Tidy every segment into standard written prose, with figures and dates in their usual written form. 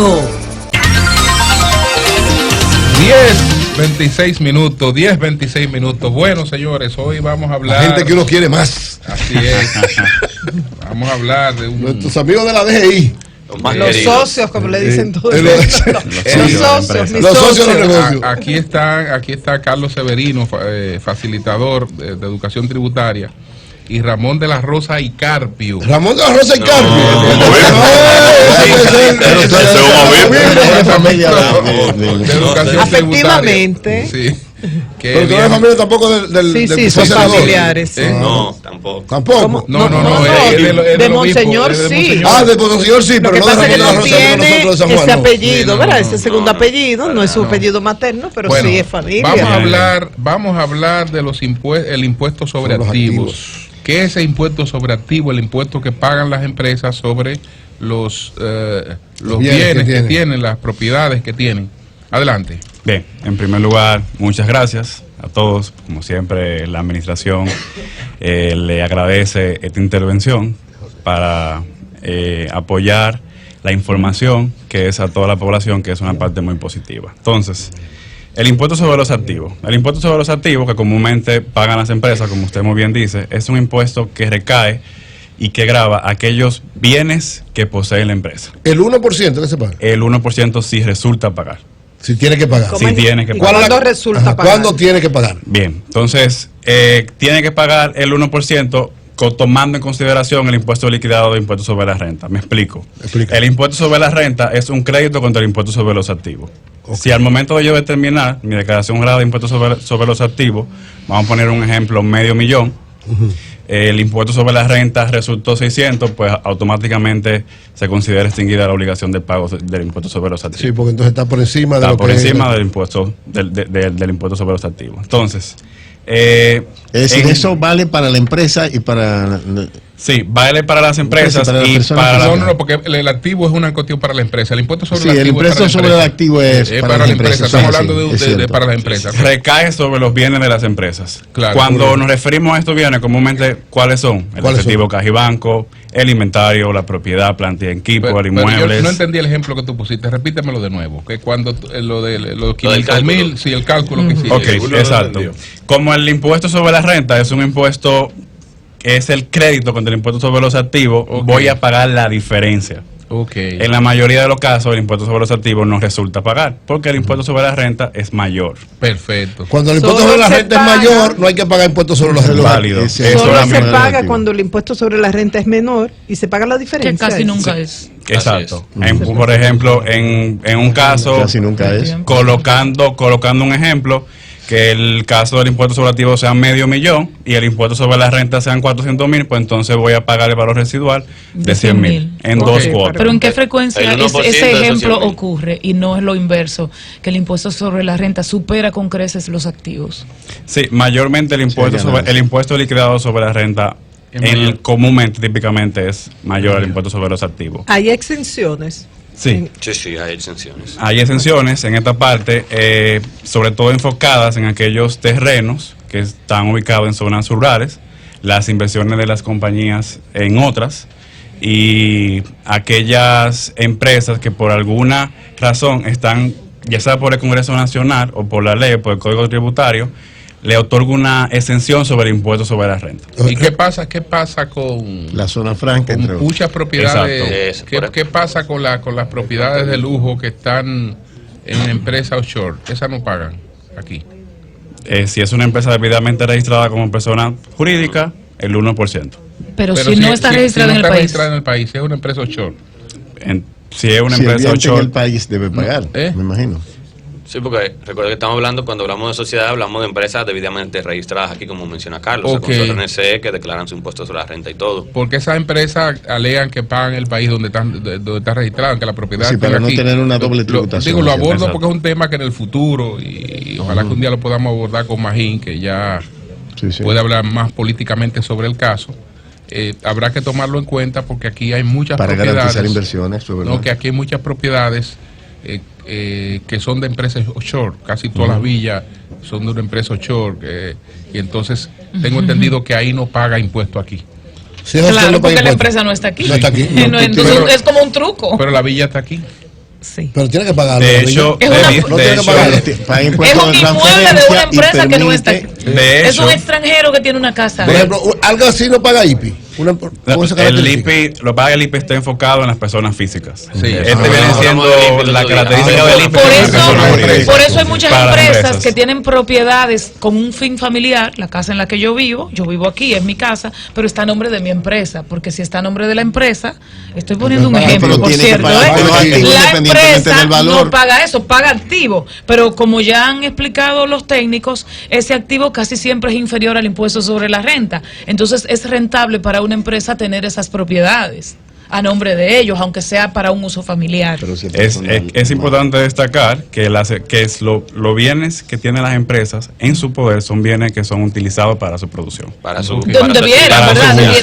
Público. 10:26 minutos. Bueno, señores, hoy vamos a hablar. La gente que uno quiere más. Así es. Vamos a hablar de nuestros amigos de la DGI. Los socios, como le dicen todos. Los socios de los negocios. Aquí está Carlos Severino, facilitador de educación tributaria, y Ramón de la Rosa y Carpio. Ramón de la Rosa y Carpio. Afectivamente. Sí. Pero tú eres familia tampoco del sí, son familiares. No, tampoco. ¿Tampoco? No, de Monseñor sí. Ah, de Monseñor sí, pero no de Ramón de la Rosa, tiene nosotros de San Juan. ese apellido, ¿verdad? Ese segundo apellido, no es su apellido materno, pero sí es familia. Vamos a hablar de el impuesto sobre activos. ¿Qué es ese impuesto sobre activos? El impuesto que pagan las empresas sobre los bienes que tienen, las propiedades que tienen. Adelante. Bien, en primer lugar, muchas gracias a todos. Como siempre, la administración le agradece esta intervención para apoyar la información que es a toda la población, que es una parte muy positiva. Entonces, el impuesto sobre los activos. El impuesto sobre los activos que comúnmente pagan las empresas, como usted muy bien dice, es un impuesto que recae y que grava aquellos bienes que posee la empresa. ¿El 1% que se paga? El 1% sí resulta pagar. Si tiene que pagar. Si tiene que pagar. ¿Cuándo resulta pagar? ¿Cuándo tiene que pagar? Bien, entonces, tiene que pagar el 1% tomando en consideración el impuesto liquidado de impuesto sobre la renta. Me explico. Explica. El impuesto sobre la renta es un crédito contra el impuesto sobre los activos. Okay. Si al momento de yo determinar mi declaración jurada de impuesto sobre los activos, vamos a poner un ejemplo, $500,000, el impuesto sobre la renta resultó 600, pues automáticamente se considera extinguida la obligación del pago del impuesto sobre los activos. Sí, porque entonces está por encima de está lo por que encima del impuesto del impuesto sobre los activos. Entonces, es decir, eso vale para la empresa y para... Sí, vale para las empresas y para la... No, porque el activo es una cuestión para la empresa. El impuesto sobre el activo el impuesto sobre el activo es para la empresa. Estamos hablando de para las empresas. Recae sobre los bienes de las empresas. Claro. Cuando nos referimos a estos bienes, comúnmente, ¿cuáles son? El efectivo caja y banco, el inventario, la propiedad, plantilla en equipo, el inmueble. Yo no entendí el ejemplo que tú pusiste. Repítemelo de nuevo. Que cuando lo de los 500,000, sí, el cálculo que hiciste. Ok, exacto. Como el impuesto sobre la renta es un impuesto... es el crédito contra el impuesto sobre los activos, voy a pagar la diferencia. En la mayoría de los casos, el impuesto sobre los activos no resulta pagar, porque el impuesto sobre la renta es mayor. Perfecto. Cuando el impuesto sobre la renta es mayor, no hay que pagar impuesto sobre los activos. Válido. Solo se paga cuando el impuesto sobre la renta es menor y se paga la diferencia. Que casi nunca es. Exacto. Por ejemplo, en un caso, casi nunca es. Colocando un ejemplo, que el caso del impuesto sobre activos sea $500,000 y el impuesto sobre la renta sean 400,000, pues entonces voy a pagar el valor residual de 100,000 en dos cuotas. Pero ¿en qué frecuencia ese ejemplo ocurre y no es lo inverso, que el impuesto sobre la renta supera con creces los activos? Sí, mayormente el impuesto liquidado sobre la renta comúnmente, típicamente es mayor al impuesto sobre los activos. ¿Hay exenciones? Sí, hay exenciones. Hay exenciones en esta parte, sobre todo enfocadas en aquellos terrenos que están ubicados en zonas rurales, las inversiones de las compañías en otras y aquellas empresas que por alguna razón están, ya sea por el Congreso Nacional o por la ley, por el Código Tributario, le otorga una exención sobre el impuesto sobre la renta. ¿Y qué pasa con la zona franca? Con muchas propiedades. ¿Qué pasa con las propiedades de lujo que están en empresas offshore? Esas no pagan aquí. Si es una empresa debidamente registrada como persona jurídica, el 1%. Pero si no está registrada en el país, si es una empresa offshore. Si es una empresa offshore, en el país debe pagar, me imagino. Sí, porque recuerda que estamos hablando, cuando hablamos de sociedad, hablamos de empresas debidamente registradas aquí, como menciona Carlos, con su RNC, que declaran su impuesto sobre la renta y todo. Porque esas empresas alegan que pagan el país donde está registrado, que la propiedad sí, está para aquí. No tener una doble tributación. Lo abordo porque es un tema que en el futuro, y ojalá que un día lo podamos abordar con Magín, que ya puede hablar más políticamente sobre el caso. Habrá que tomarlo en cuenta porque aquí hay muchas para propiedades. Para garantizar inversiones, no, que aquí hay muchas propiedades que son de empresas offshore, casi todas las villas son de una empresa offshore, y entonces tengo entendido que ahí no paga impuesto aquí. Sí, claro, porque la empresa no está aquí. No está aquí. Entonces es como un truco. Pero la villa está aquí. Sí. Pero tiene que pagarlo. De hecho, es un inmueble de una empresa que no está. Es un extranjero que tiene una casa. Por ejemplo, algo así no paga IPI. El IPI, lo paga el IPI, está enfocado en las personas físicas. Sí, este viene siendo la característica del IPI. Por eso hay muchas empresas que tienen propiedades con un fin familiar. La casa en la que yo vivo aquí, es mi casa, pero está a nombre de mi empresa, porque si está a nombre de la empresa, estoy poniendo un ejemplo, por cierto, la empresa no paga eso, paga activo, pero como ya han explicado los técnicos, ese activo casi siempre es inferior al impuesto sobre la renta. Entonces es rentable para una empresa tener esas propiedades a nombre de ellos, aunque sea para un uso familiar. Es importante destacar que los bienes que tienen las empresas en su poder son bienes que son utilizados para su producción.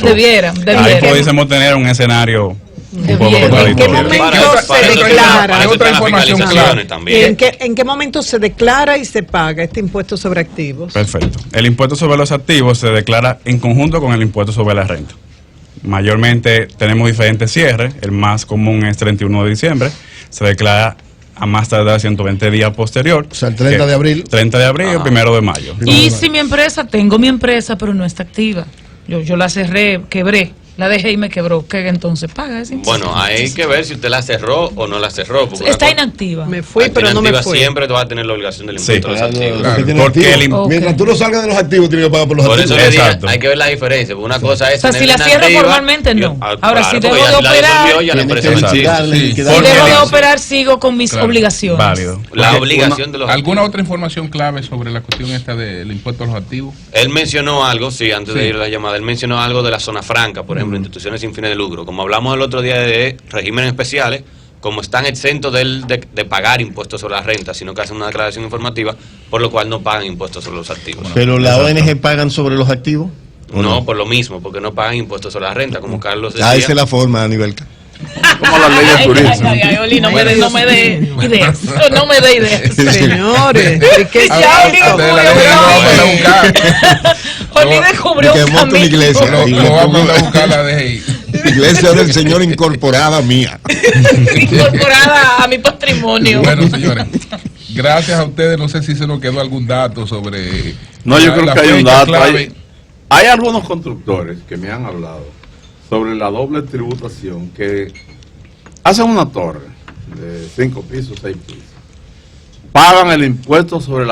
Debieran. Ahí pudiésemos tener un escenario un poco ¿En qué momento se declara? Hay otra información clara. ¿En qué momento se declara y se paga este impuesto sobre activos? Perfecto. El impuesto sobre los activos se declara en conjunto con el impuesto sobre la renta. Mayormente tenemos diferentes cierres. El más común es 31 de diciembre. Se declara a más tardar 120 días posterior. O sea, el 30 de abril. 30 de abril y 1 de mayo. Y si tengo mi empresa, pero no está activa. Yo la cerré, quebré. La dejé y me quebró. ¿Qué entonces paga ese impuesto? Bueno, hay que ver si usted la cerró o no la cerró. Está inactiva. Me fui, pero no me fui. Siempre te va a tener la obligación del impuesto de los activos. Claro. Mientras tú no salgas de los activos, tienes que pagar por los activos. Por eso le dije, hay que ver la diferencia. Una cosa es. O sea, si la cierro formalmente, no. Ahora, si dejo de operar. Si dejo de operar, sigo con mis obligaciones. Válido. La obligación de los activos. ¿Alguna otra información clave sobre la cuestión esta del impuesto a los activos? Él mencionó algo, antes de ir a la llamada, él mencionó algo de la zona franca, por ejemplo, instituciones sin fines de lucro. Como hablamos el otro día de regímenes especiales, como están exentos de pagar impuestos sobre la renta, sino que hacen una declaración informativa, por lo cual no pagan impuestos sobre los activos. ¿Pero la ONG pagan sobre los activos? No, por lo mismo, porque no pagan impuestos sobre la renta, como Carlos decía. Esa es la forma, Aníbal. Como la ley de turismo. Oli, no me dé ideas. No me dé ideas. Señores, ¿qué Oli descubrió un camino. Lo vamos a buscar la DGI. Iglesia del Señor incorporada mía. Incorporada a mi patrimonio. Bueno, señores, gracias a ustedes. No sé si se nos quedó algún dato sobre. No, yo creo que hay un dato. Hay algunos constructores que me han hablado sobre la doble tributación, que hacen una torre de 5 pisos, 6 pisos, pagan el impuesto sobre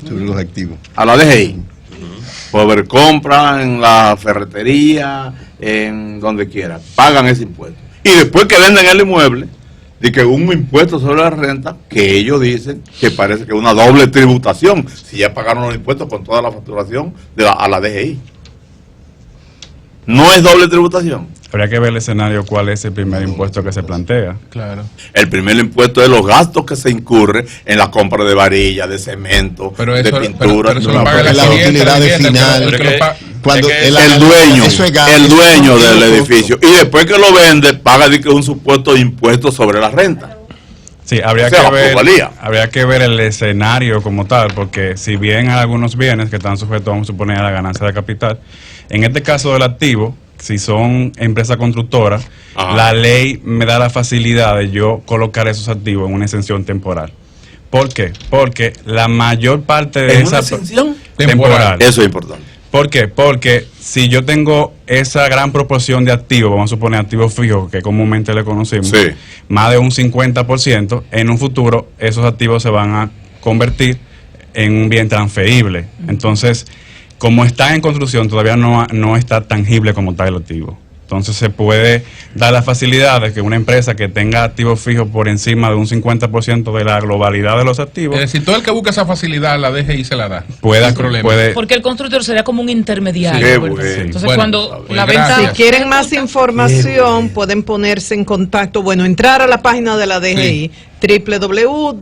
sobre los activos a la DGI, por compra en la ferretería, en donde quiera, pagan ese impuesto, y después que venden el inmueble, de que un impuesto sobre la renta, que ellos dicen que parece que es una doble tributación, si ya pagaron los impuestos con toda la facturación a la DGI. ¿No es doble tributación? Habría que ver el escenario, cuál es el primer impuesto que se plantea. Claro. El primer impuesto es los gastos que se incurre en la compra de varilla, de cemento, de pintura. Pero eso lo paga la utilidad final. Cuando el dueño del edificio, y después que lo vende paga un supuesto impuesto sobre la renta. Sí, habría que ver el escenario como tal, porque si bien hay algunos bienes que están sujetos, vamos a suponer, a la ganancia de capital, en este caso del activo, si son empresas constructoras, la ley me da la facilidad de yo colocar esos activos en una exención temporal. ¿Por qué? Porque la mayor parte de esa exención temporal. Eso es importante. ¿Por qué? Porque si yo tengo esa gran proporción de activos, vamos a suponer activos fijos, que comúnmente le conocemos, más de un 50%, en un futuro esos activos se van a convertir en un bien transferible. Entonces, como está en construcción, todavía no está tangible como tal el activo. Entonces se puede dar la facilidad de que una empresa que tenga activos fijos por encima de un 50% de la globalidad de los activos. Es decir, todo el que busca esa facilidad, la DGI se la da. Porque el constructor sería como un intermediario. Sí, bueno. Entonces cuando la venta... Si quieren más información, pueden ponerse en contacto, entrar a la página de la DGI, www.dgi.gov.do.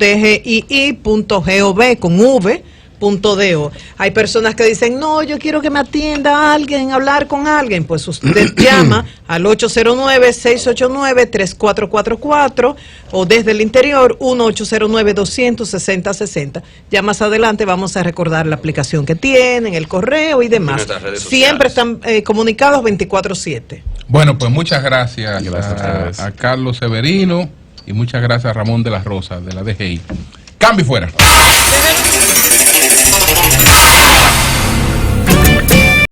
Hay personas que dicen, no, yo quiero que me atienda alguien, hablar con alguien. Pues usted llama al 809-689-3444 o desde el interior 1-809-260-60. Ya más adelante vamos a recordar la aplicación que tienen, el correo y demás. Siempre están comunicados 24/7. Bueno, pues muchas gracias a Carlos Severino y muchas gracias a Ramón de la Rosa de la DGI. Cambio y fuera.